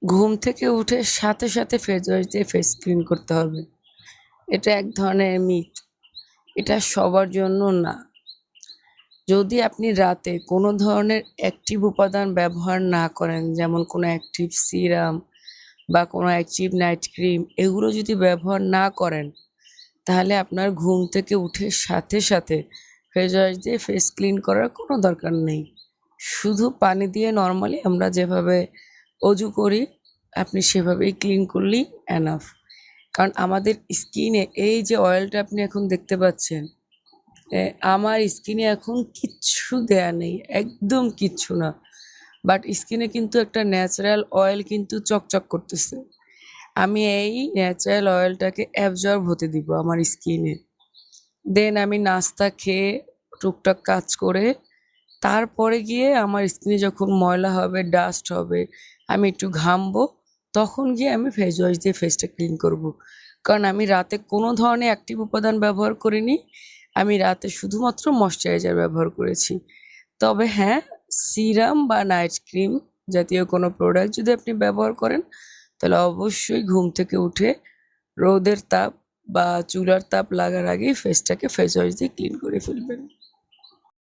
ঘুম থেকে উঠে সাথে সাথে ফেস ওয়াশ দিয়ে ফেস ক্লিন করতে হবে। এটা এক ধরনের মিথ। এটা সবার জন্য না। যদি আপনি রাতে কোনো ধরনের অ্যাক্টিভ উপাদান ব্যবহার না করেন, যেমন কোনো অ্যাক্টিভ সিরাম বা কোনো অ্যাক্টিভ নাইট ক্রিম, এগুলো যদি ব্যবহার না করেন, তাহলে আপনার ঘুম থেকে উঠে সাথে সাথে ফেস ওয়াশ দিয়ে ফেস ক্লিন করার কোনো দরকার নেই। শুধু পানি দিয়ে নর্মালি আমরা যেভাবে অজু করি, আপনি সেভাবেই ক্লিন করলেই এনাফ। কারণ আমাদের স্কিনে এই যে অয়েলটা আপনি এখন দেখতে পাচ্ছেন, আমার স্কিনে এখন কিচ্ছু দেয়া নেই, একদম কিচ্ছু না। বাট স্কিনে কিন্তু একটা ন্যাচারাল অয়েল কিন্তু চকচক করতেছে। আমি এই ন্যাচারাল অয়েলটাকে অ্যাবজর্ব হতে দিব আমার স্কিনে। দেন আমি নাস্তা খেয়ে টুকটাক কাজ করে তারপরে গিয়ে আমার স্কিনে যখন ময়লা হবে, ডাস্ট হবে, আমি একটু ঘামবো, তখন গিয়ে আমি ফেস ওয়াশ দিয়ে ফেসটা ক্লিন করব। কারণ আমি রাতে কোনো ধরনের অ্যাক্টিভ উপাদান ব্যবহার করিনি। আমি রাতে শুধুমাত্র ময়শ্চারাইজার ব্যবহার করেছি। তবে হ্যাঁ, সিরাম বা নাইট ক্রিম জাতীয় কোনো প্রোডাক্ট যদি আপনি ব্যবহার করেন, তাহলে অবশ্যই ঘুম থেকে উঠে রোদের তাপ বা চুলার তাপ লাগার আগেই ফেসটাকে ফেস ওয়াশ দিয়ে ক্লিন করে ফেলবেন।